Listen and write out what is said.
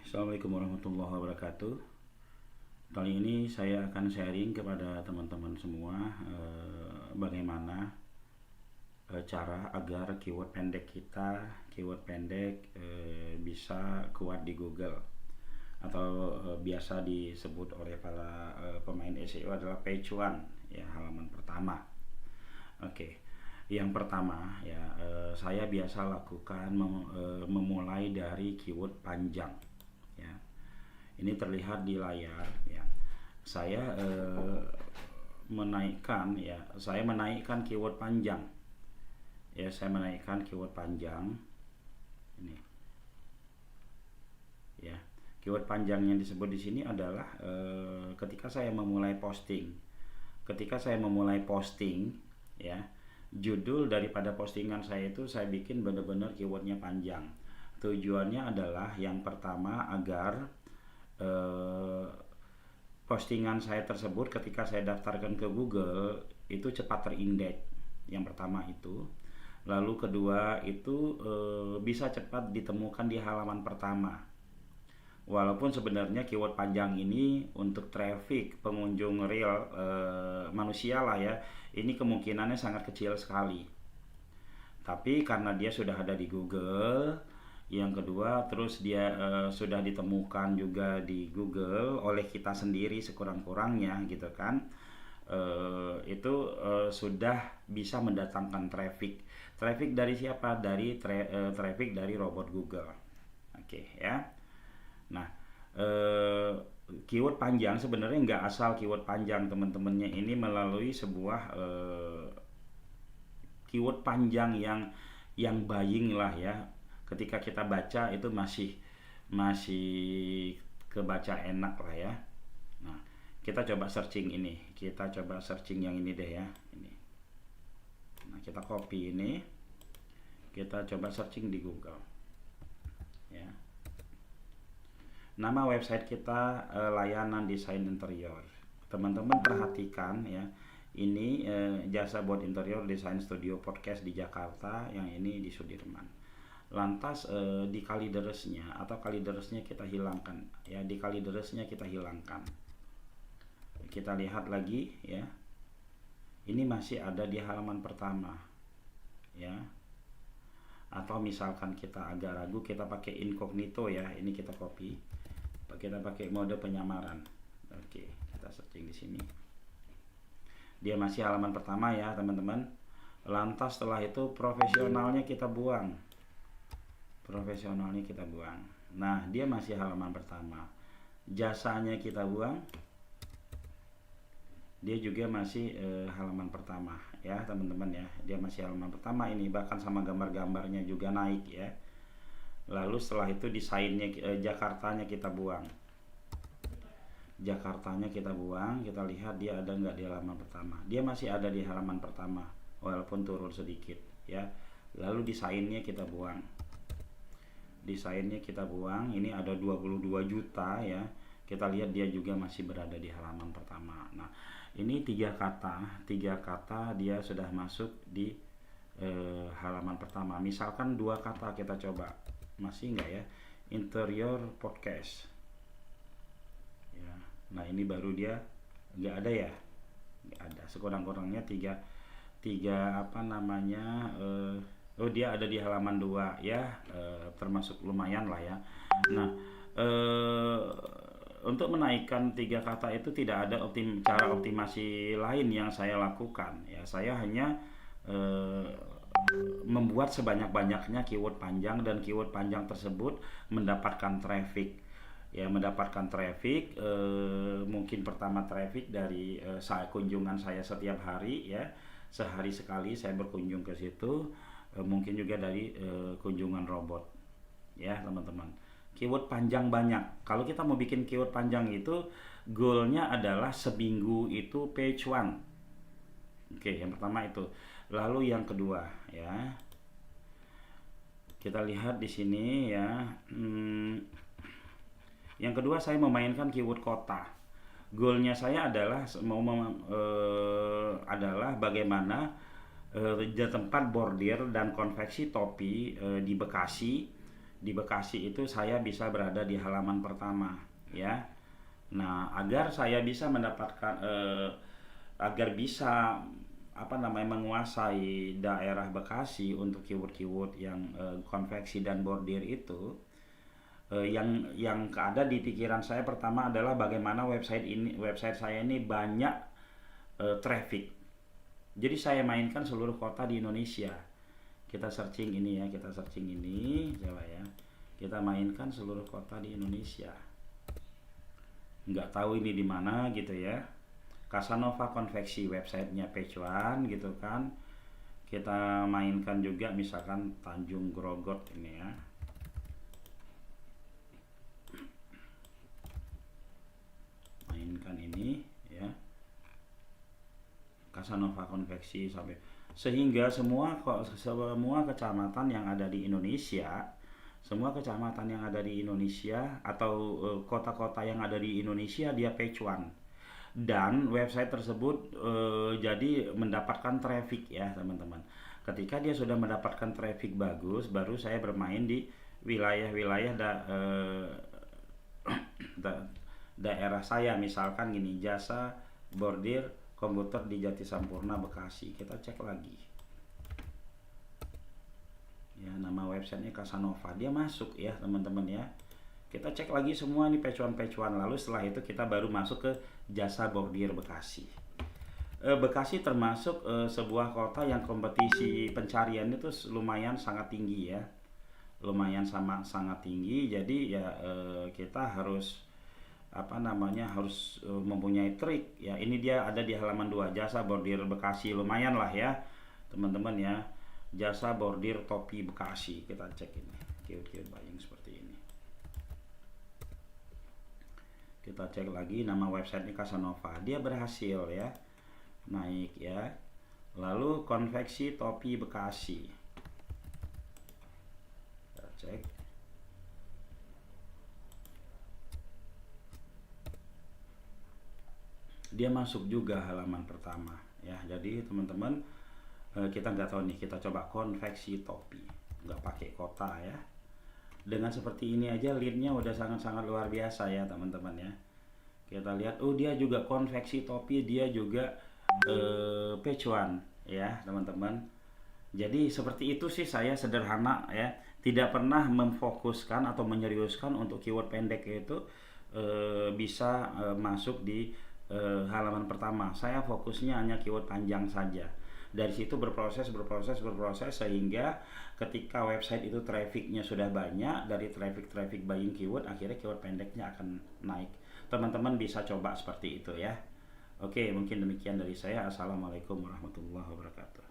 Assalamualaikum warahmatullahi wabarakatuh. Kali ini saya akan sharing kepada teman-teman semua bagaimana cara agar keyword pendek kita, bisa kuat di Google atau biasa disebut oleh para pemain SEO adalah page one, ya, halaman pertama. Oke. Yang pertama ya, saya biasa lakukan memulai dari keyword panjang, ya. Ini terlihat di layar, ya. Saya menaikkan keyword panjang, ya. Saya menaikkan keyword panjang ini, ya. Keyword panjang yang disebut di sini adalah ketika saya memulai posting, ya, judul daripada postingan saya itu saya bikin benar-benar keywordnya panjang. Tujuannya adalah yang pertama agar postingan saya tersebut ketika saya daftarkan ke Google itu cepat terindeks. Yang pertama itu. Lalu kedua itu bisa cepat ditemukan di halaman pertama. Walaupun sebenarnya keyword panjang ini untuk traffic pengunjung real manusia lah, ya, ini kemungkinannya sangat kecil sekali. Tapi karena dia sudah ada di Google, yang kedua terus dia sudah ditemukan juga di Google oleh kita sendiri sekurang-kurangnya, gitu kan, itu sudah bisa mendatangkan traffic dari siapa? Dari traffic dari robot Google. Oke, ya. Nah, keyword panjang sebenarnya nggak asal keyword panjang, teman-temannya. Ini melalui sebuah keyword panjang yang buying lah, ya. Ketika kita baca itu masih kebaca enak lah, ya. Nah, kita coba searching yang ini deh, ya, ini. Nah, kita copy ini, kita coba searching di Google, ya. Nama website kita layanan desain interior. Teman-teman perhatikan, ya, ini jasa buat interior desain studio podcast di Jakarta, yang ini di Sudirman. Lantas di kalideresnya kita hilangkan, ya, kita lihat lagi, ya, ini masih ada di halaman pertama, ya. Atau misalkan kita agak ragu, kita pakai incognito, ya, ini kita copy, kita pakai mode penyamaran. Oke, kita searching di sini, dia masih halaman pertama, ya, teman-teman. Lantas setelah itu profesionalnya kita buang. Nah, dia masih halaman pertama. Jasanya kita buang, dia juga masih halaman pertama, ya, teman-teman, ya. Dia masih halaman pertama ini, bahkan sama gambar-gambarnya juga naik, ya. Lalu setelah itu desainnya Jakartanya kita buang. Kita lihat dia ada nggak di halaman pertama. Dia masih ada di halaman pertama walaupun turun sedikit, ya. Lalu desainnya kita buang. Ini ada 22 juta, ya. Kita lihat dia juga masih berada di halaman pertama. Nah, ini tiga kata dia sudah masuk di halaman pertama. Misalkan 2 kata kita coba, masih enggak, ya, interior podcast, ya. Nah, ini baru dia enggak ada, ya, enggak ada. Sekurang-kurangnya tiga apa namanya, dia ada di halaman 2, ya, termasuk lumayan lah, ya. Nah, untuk menaikkan 3 kata itu tidak ada cara optimasi lain yang saya lakukan, ya. Saya hanya membuat sebanyak-banyaknya keyword panjang, dan keyword panjang tersebut mendapatkan traffic, ya, mungkin pertama traffic dari kunjungan saya setiap hari, ya. Sehari sekali saya berkunjung ke situ, mungkin juga dari kunjungan robot, ya, teman-teman. Keyword panjang banyak. Kalau kita mau bikin keyword panjang itu goalnya adalah seminggu itu page one. Oke, yang pertama itu. Lalu yang kedua, ya, kita lihat di sini, ya. Yang kedua saya memainkan keyword kota. Goalnya saya adalah adalah bagaimana tempat bordir dan konveksi topi di Bekasi di Bekasi itu saya bisa berada di halaman pertama ya. Nah, agar saya bisa mendapatkan agar bisa apa namanya menguasai daerah Bekasi untuk keyword-keyword yang konveksi dan bordir itu, yang ada di pikiran saya pertama adalah bagaimana website saya ini banyak traffic. Jadi saya mainkan seluruh kota di Indonesia. Kita searching ini ya, kita searching ini coba ya. Kita mainkan seluruh kota di Indonesia. Nggak tahu ini di mana gitu ya. Casanova konveksi websitenya page one gitu kan. Kita mainkan juga misalkan Tanjung Grogot ini ya. Mainkan ini ya. Casanova konveksi sampai sehingga semua kecamatan yang ada di Indonesia, semua kecamatan yang ada di Indonesia atau kota-kota yang ada di Indonesia dia page one, dan website tersebut jadi mendapatkan traffic ya teman-teman. Ketika dia sudah mendapatkan traffic bagus, baru saya bermain di wilayah-wilayah daerah saya, misalkan gini, jasa bordir komputer di Jati Sampurna Bekasi. Kita cek lagi ya, nama websitenya Casanova, dia masuk ya teman-teman ya. Kita cek lagi semua nih page one, lalu setelah itu kita baru masuk ke jasa bordir Bekasi. Bekasi termasuk sebuah kota yang kompetisi pencarian itu lumayan sangat tinggi ya, lumayan sangat tinggi. Jadi ya kita harus harus mempunyai trik ya. Ini dia ada di halaman 2, jasa bordir Bekasi, lumayan lah ya teman-teman ya, jasa bordir topi Bekasi. Kita cek ini keyword buying seperti ini. Kita cek lagi nama websitenya Casanova, dia berhasil ya naik ya. Lalu konveksi topi Bekasi, kita cek. Dia masuk juga halaman pertama ya. Jadi teman-teman kita nggak tahu nih, kita coba konveksi topi, nggak pakai kota ya. Dengan seperti ini aja leadnya udah sangat-sangat luar biasa ya teman-teman ya. Kita lihat, oh dia juga konveksi topi, dia juga page one ya teman-teman. Jadi seperti itu sih, saya sederhana ya, tidak pernah memfokuskan atau menyeriuskan untuk keyword pendek itu bisa masuk di halaman pertama. Saya fokusnya hanya keyword panjang saja. Dari situ berproses sehingga ketika website itu trafficnya sudah banyak, dari traffic buying keyword, akhirnya keyword pendeknya akan naik. Teman-teman bisa coba seperti itu ya. Oke, mungkin demikian dari saya. Assalamualaikum warahmatullahi wabarakatuh.